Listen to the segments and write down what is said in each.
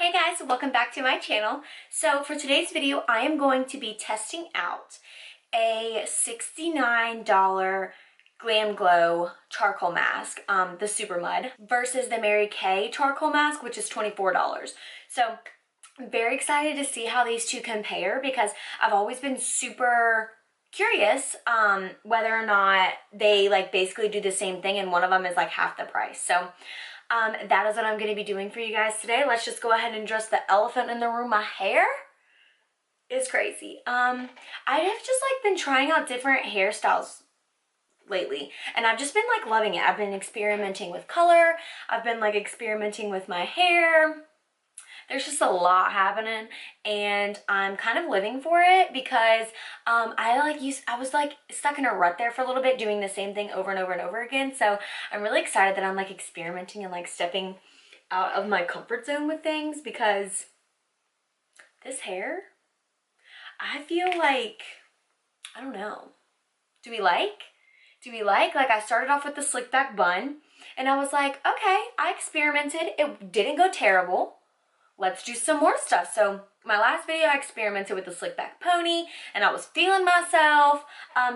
Hey guys, welcome back to my channel. So for today's video, I am going to be testing out a $69 Glamglow charcoal mask, the Super Mud, versus the Mary Kay charcoal mask, which is $24. So I'm very excited to see how these two compare because I've always been super curious whether or not they basically do the same thing, and one of them is half the price. So that is what I'm going to be doing for you guys today. Let's just go ahead and address the elephant in the room. My hair is crazy. I have just been trying out different hairstyles lately, and I've just been loving it. I've been experimenting with color. I've been experimenting with my hair. There's just a lot happening, and I'm kind of living for it because I was stuck in a rut there for a little bit, doing the same thing over and over and over again. So I'm really excited that I'm experimenting and stepping out of my comfort zone with things, because this hair, I feel I don't know. Do we like? I started off with the slick back bun, and I was like, okay, I experimented. It didn't go terrible. Let's do some more stuff. So my last video, I experimented with the slick back pony, and I was feeling myself.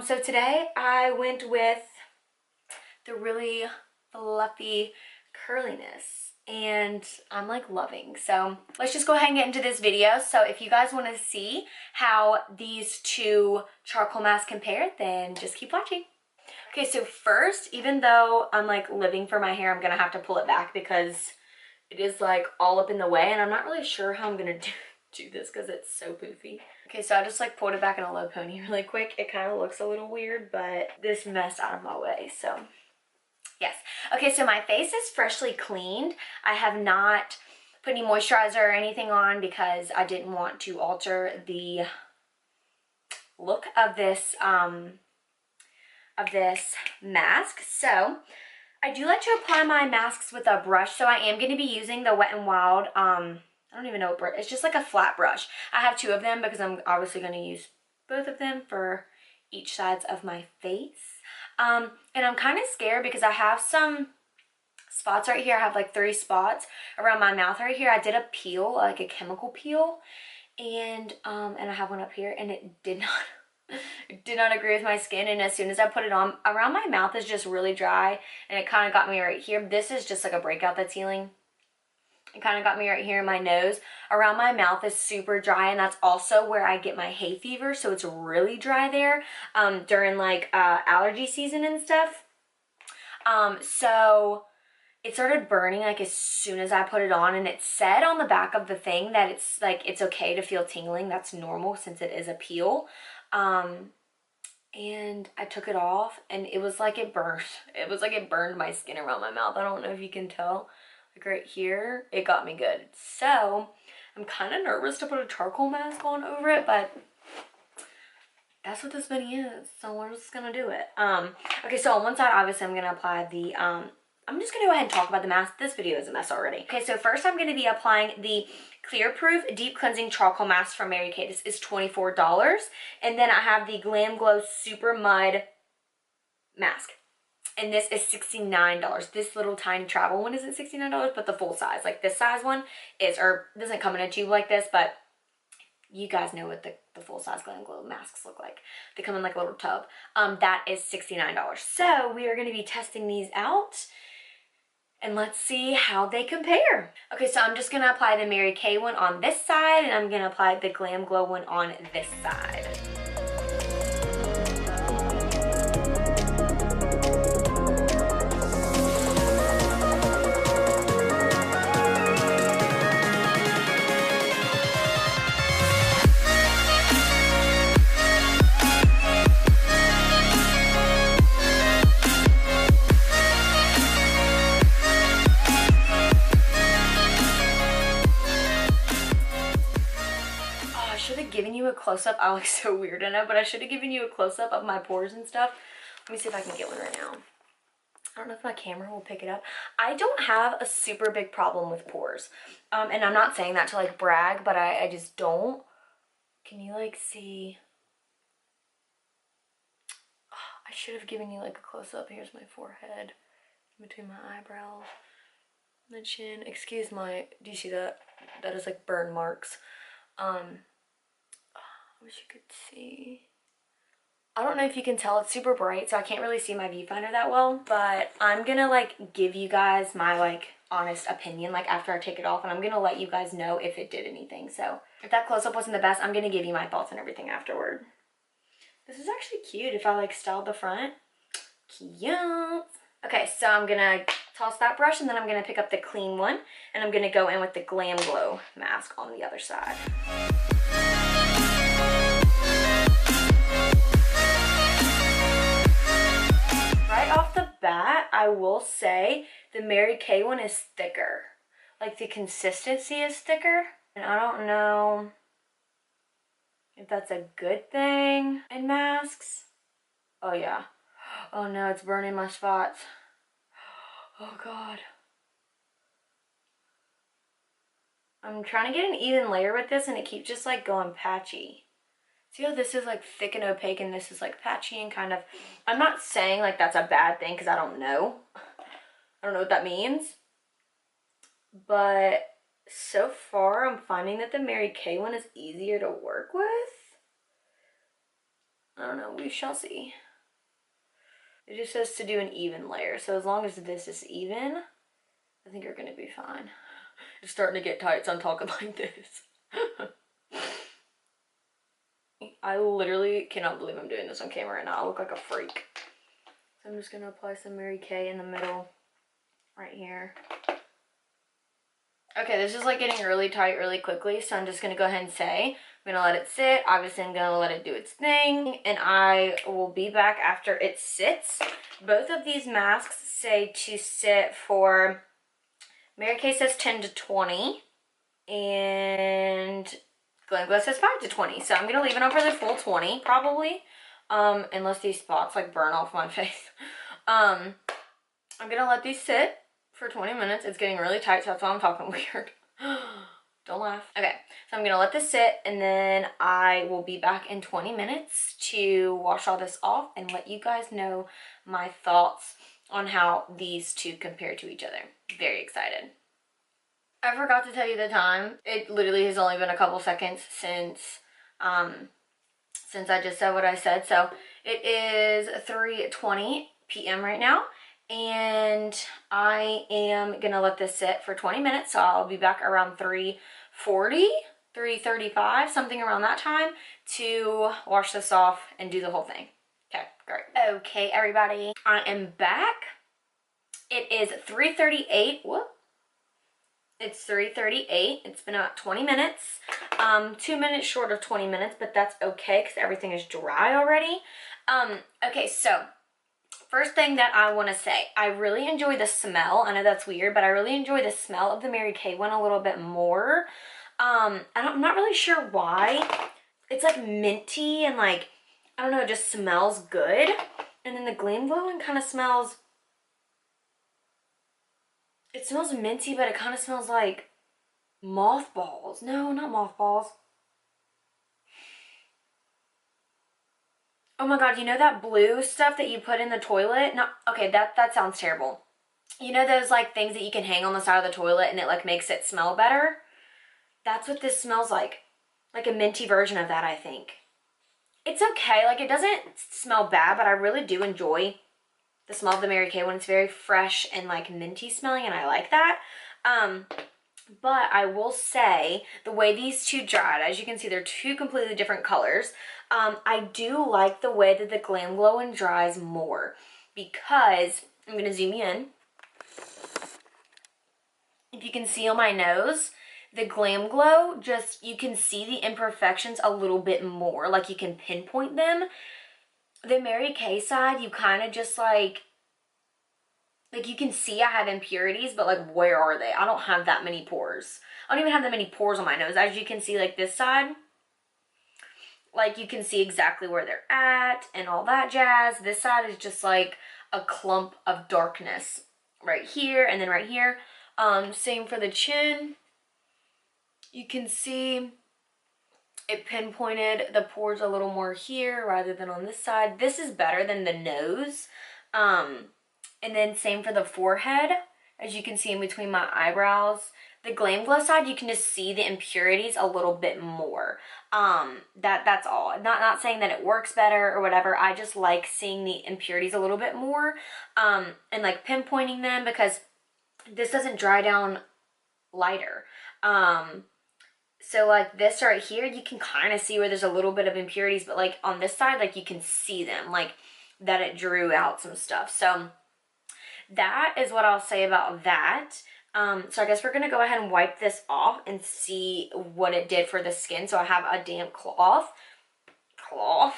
So today I went with the really fluffy curliness, and I'm loving. So let's just go ahead and get into this video. So if you guys want to see how these two charcoal masks compare, then just keep watching. Okay, so first, even though I'm living for my hair, I'm gonna have to pull it back because it is all up in the way, and I'm not really sure how I'm gonna do this because it's so poofy. Okay, so I just pulled it back in a low pony really quick. It kind of looks a little weird, but this messed out of my way, so yes. Okay, so my face is freshly cleaned. I have not put any moisturizer or anything on because I didn't want to alter the look of this mask. So I do like to apply my masks with a brush, so I am going to be using the Wet n Wild, I don't even know what brush, it's just a flat brush. I have two of them because I'm obviously going to use both of them for each sides of my face. And I'm kind of scared because I have some spots right here. I have 3 spots around my mouth right here. I did a peel, a chemical peel, and I have one up here, and it did not agree with my skin. And as soon as I put it on, around my mouth is just really dry, and it kind of got me right here. This is just a breakout that's healing. It kind of got me right here in my nose. Around my mouth is super dry, and that's also where I get my hay fever, so it's really dry there during allergy season and stuff. So it started burning as soon as I put it on, and it said on the back of the thing that it's it's okay to feel tingling. That's normal since it is a peel. And I took it off, and it was it burned. It was it burned my skin around my mouth. I don't know if you can tell. Right here, it got me good. So I'm kind of nervous to put a charcoal mask on over it, but that's what this mini is, so we're just gonna do it. Okay, so on one side, obviously, I'm gonna apply the I'm just gonna go ahead and talk about the mask. This video is a mess already. Okay, so first I'm gonna be applying the Clear Proof Deep Cleansing Charcoal Mask from Mary Kay. This is $24. And then I have the Glamglow Super Mud Mask, and this is $69. This little tiny travel one isn't $69, but the full size, this size one is, or doesn't come in a tube like this, but you guys know what the full size Glamglow masks look like. They come in a little tub. That is $69. So we are going to be testing these out, and let's see how they compare. Okay, so I'm just going to apply the Mary Kay one on this side, and I'm going to apply the Glamglow one on this side. Giving you a close-up. I look so weird, I know, but I should have given you a close-up of my pores and stuff. Let me see if I can get one right now. I don't know if my camera will pick it up. I don't have a super big problem with pores, and I'm not saying that to brag, but I just don't. Can you see? Oh, I should have given you a close-up. Here's my forehead between my eyebrows, the chin. Excuse my, do you see that? that is like burn marks. I wish you could see. I don't know if you can tell, it's super bright, so I can't really see my viewfinder that well, but I'm gonna like give you guys my like honest opinion like after I take it off, and I'm gonna let you guys know if it did anything. So if that close-up wasn't the best, I'm gonna give you my thoughts and everything afterward. This is actually cute if I like styled the front. Cute. Okay, so I'm gonna toss that brush, and then I'm gonna pick up the clean one, and I'm gonna go in with the Glamglow mask on the other side. Right off the bat, I will say the Mary Kay one is thicker. Like the consistency is thicker, and I don't know if that's a good thing in masks. Oh yeah. Oh no, it's burning my spots. Oh God. I'm trying to get an even layer with this, and it keeps just like going patchy. See how this is like thick and opaque, and this is like patchy and kind of, I'm not saying like that's a bad thing because I don't know. I don't know what that means. But so far I'm finding that the Mary Kay one is easier to work with. I don't know, we shall see. It just says to do an even layer. So as long as this is even, I think you're gonna be fine. It's starting to get tight, so I'm talking like this. I literally cannot believe I'm doing this on camera right now. I look like a freak. So I'm just gonna apply some Mary Kay in the middle, right here. Okay, this is like getting really tight really quickly, so I'm just gonna go ahead and say, I'm gonna let it sit. Obviously, I'm gonna let it do its thing, and I will be back after it sits. Both of these masks say to sit for, Mary Kay says 10 to 20, and Glamglow says 5 to 20. So I'm gonna leave it on for the full 20, probably, unless these spots like burn off my face. I'm gonna let these sit for 20 minutes. It's getting really tight, so that's why I'm talking weird. Don't laugh. Okay, so I'm gonna let this sit, and then I will be back in 20 minutes to wash all this off and let you guys know my thoughts on how these two compare to each other. Very excited. I forgot to tell you the time. It literally has only been a couple seconds since I just said what I said. So it is 3:20 p.m. right now, and I am gonna let this sit for 20 minutes. So I'll be back around 3:40, 3:35, something around that time, to wash this off and do the whole thing. Okay, great. Okay, everybody, I am back. It is 3:38. Whoop. It's 3:38. It's been about 20 minutes. 2 minutes short of 20 minutes, but that's okay because everything is dry already. Okay, so first thing that I want to say, I really enjoy the smell. I know that's weird, but I really enjoy the smell of the Mary Kay one a little bit more. I'm not really sure why. It's like minty and like, I don't know, it just smells good. And then the Glamglow one kind of smells, it smells minty, but it kind of smells like mothballs. No, not mothballs. Oh my God, you know that blue stuff that you put in the toilet? No, okay, that sounds terrible. You know those like things that you can hang on the side of the toilet and it like makes it smell better? That's what this smells like. Like a minty version of that, I think. It's okay, like it doesn't smell bad, but I really do enjoy the smell of the Mary Kay one. It's very fresh and like minty smelling, and I like that. But I will say the way these two dried, as you can see, they're two completely different colors. I do like the way that the Glamglow one dries more, because I'm gonna zoom you in. If you can see on my nose, the Glamglow, just, you can see the imperfections a little bit more, like you can pinpoint them. The Mary Kay side, you kind of just like you can see I have impurities, but like where are they? I don't have that many pores. I don't even have that many pores on my nose. As you can see, like this side, like you can see exactly where they're at and all that jazz. This side is just like a clump of darkness right here and then right here. Same for the chin. You can see it pinpointed the pores a little more here rather than on this side. This is better than the nose. And then same for the forehead. As you can see in between my eyebrows, The Glamglow side, you can just see the impurities a little bit more. That's all. Not saying that it works better or whatever. I just like seeing the impurities a little bit more, and like pinpointing them, because this doesn't dry down lighter. So like this right here, you can kind of see where there's a little bit of impurities, but like on this side, like you can see them, like that it drew out some stuff. So that is what I'll say about that. So I guess we're gonna go ahead and wipe this off and see what it did for the skin. So I have a damp cloth. I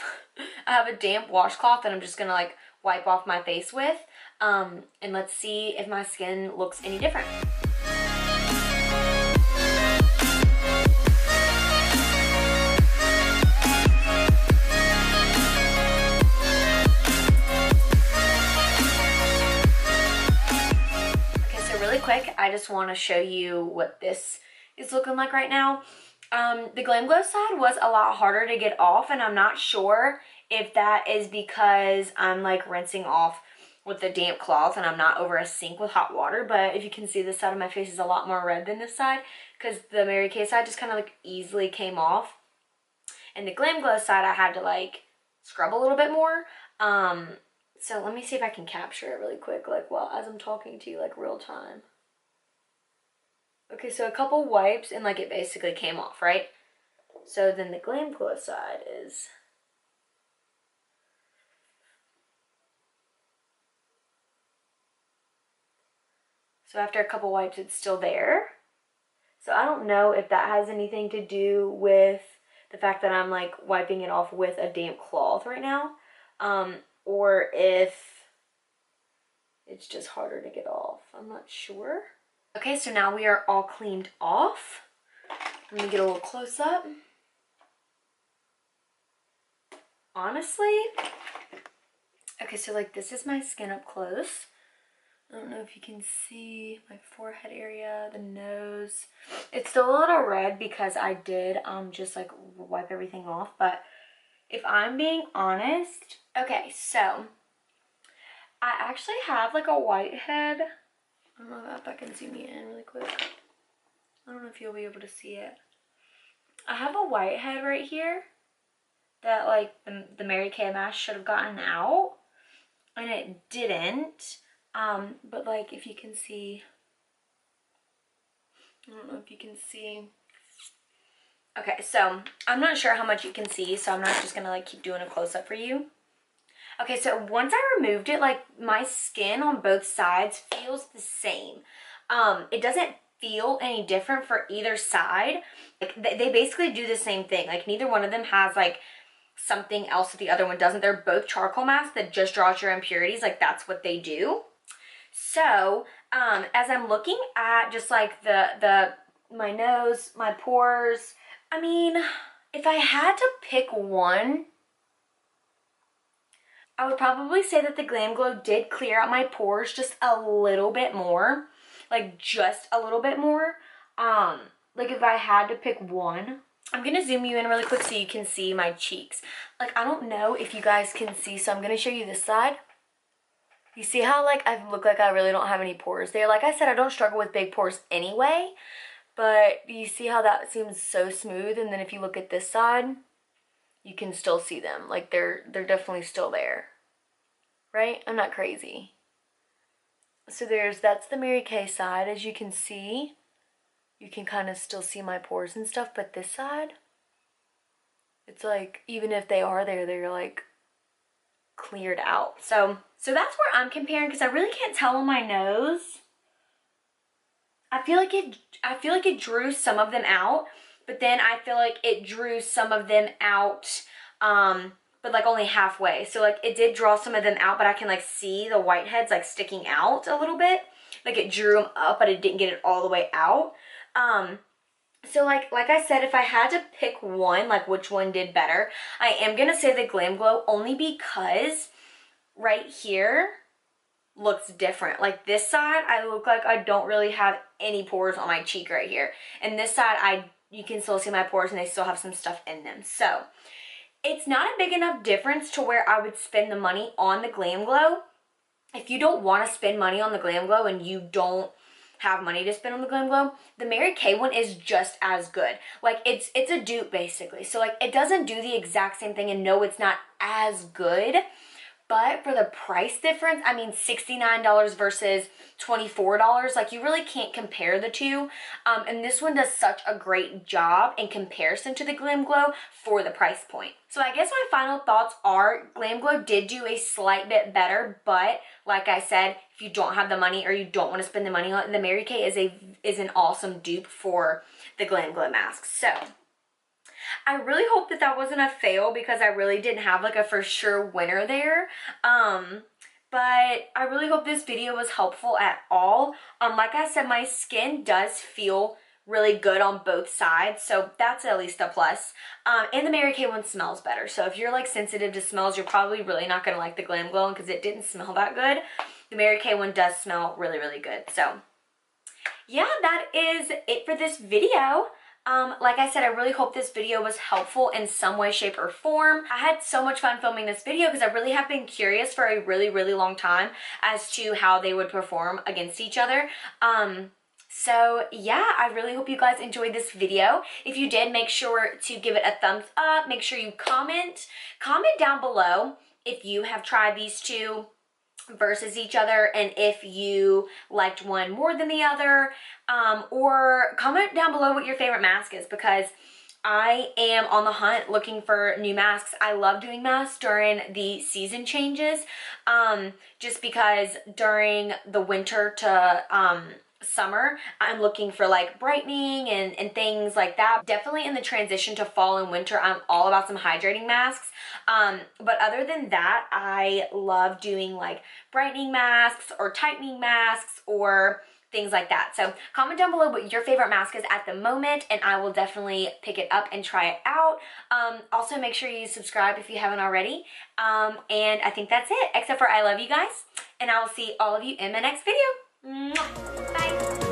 have a damp washcloth that I'm just gonna like wipe off my face with. And let's see if my skin looks any different. Quick, I just want to show you what this is looking like right now. The Glamglow side was a lot harder to get off, and I'm not sure if that is because I'm like rinsing off with the damp cloth and I'm not over a sink with hot water. But if you can see, this side of my face is a lot more red than this side, because the Mary Kay side just kind of like easily came off, and the Glamglow side I had to like scrub a little bit more. So let me see if I can capture it really quick, like while as I'm talking to you, like real time. Okay, so a couple wipes and like it basically came off, right? So then the Glamglow side is... So after a couple wipes, it's still there. So I don't know if that has anything to do with the fact that I'm like wiping it off with a damp cloth right now. Or if it's just harder to get off. I'm not sure. Okay, so now we are all cleaned off. Let me get a little close up. Honestly, okay, so like this is my skin up close. I don't know if you can see my forehead area, the nose. It's still a little red because I did just like wipe everything off, but if I'm being honest, okay, so I actually have like a whitehead. I don't know if I can zoom you in really quick. I don't know if you'll be able to see it. I have a whitehead right here that like the Mary Kay mask should have gotten out, and it didn't. But like if you can see, I don't know if you can see. Okay, so I'm not sure how much you can see, so I'm not just gonna like keep doing a close-up for you. Okay, so once I removed it, like my skin on both sides feels the same. It doesn't feel any different for either side. Like they basically do the same thing. Like neither one of them has like something else that the other one doesn't. They're both charcoal masks that just draws your impurities. Like that's what they do. So as I'm looking at just like my nose, my pores, I mean, if I had to pick one, I would probably say that the Glamglow did clear out my pores just a little bit more. Like just a little bit more. Like if I had to pick one, I'm gonna zoom you in really quick so you can see my cheeks. Like I don't know if you guys can see, so I'm gonna show you this side. You see how like I look like I really don't have any pores there? Like I said, I don't struggle with big pores anyway, but you see how that seems so smooth, and then if you look at this side, you can still see them. Like they're definitely still there, right? I'm not crazy. So that's the Mary Kay side. As you can see, you can kind of still see my pores and stuff, but this side, it's like even if they are there, they're like cleared out. So that's where I'm comparing, because I really can't tell on my nose. I feel like it drew some of them out, but then I feel like it drew some of them out, but like only halfway. So like it did draw some of them out, but I can like see the whiteheads like sticking out a little bit. Like it drew them up, but it didn't get it all the way out. So like I said, if I had to pick one, like which one did better, I am gonna say the Glamglow, only because right here looks different. Like this side, I look like I don't really have any pores on my cheek right here, and this side you can still see my pores and they still have some stuff in them. So it's not a big enough difference to where I would spend the money on the Glamglow. If you don't want to spend money on the Glamglow and you don't have money to spend on the Glamglow, the Mary Kay one is just as good. Like, it's a dupe, basically. So, like, it doesn't do the exact same thing, and no, it's not as good. But for the price difference, I mean, $69 versus $24, like, you really can't compare the two. And this one does such a great job in comparison to the Glamglow for the price point. So I guess my final thoughts are Glamglow did do a slight bit better, but like I said, if you don't have the money or you don't want to spend the money on it, the Mary Kay is an awesome dupe for the Glamglow masks. So I really hope that that wasn't a fail, because I really didn't have like a for sure winner there. But I really hope this video was helpful at all. Like I said, my skin does feel really good on both sides, so that's at least a plus. And the Mary Kay one smells better. So if you're like sensitive to smells, you're probably really not gonna like the Glamglow because it didn't smell that good. The Mary Kay one does smell really, really good. So yeah, that is it for this video. Like I said, I really hope this video was helpful in some way, shape, or form. I had so much fun filming this video because I really have been curious for a really, really long time as to how they would perform against each other. So yeah, I really hope you guys enjoyed this video. If you did, make sure to give it a thumbs up. Make sure you comment down below if you have tried these two versus each other, and if you liked one more than the other, or comment down below what your favorite mask is, because I am on the hunt looking for new masks. I love doing masks during the season changes, just because during the winter to summer, I'm looking for like brightening and things like that. Definitely in the transition to fall and winter, I'm all about some hydrating masks. But other than that, I love doing like brightening masks or tightening masks or things like that. So comment down below what your favorite mask is at the moment, and I will definitely pick it up and try it out. Also, make sure you subscribe if you haven't already. And I think that's it, except for I love you guys, and I will see all of you in my next video. Mwah. Bye.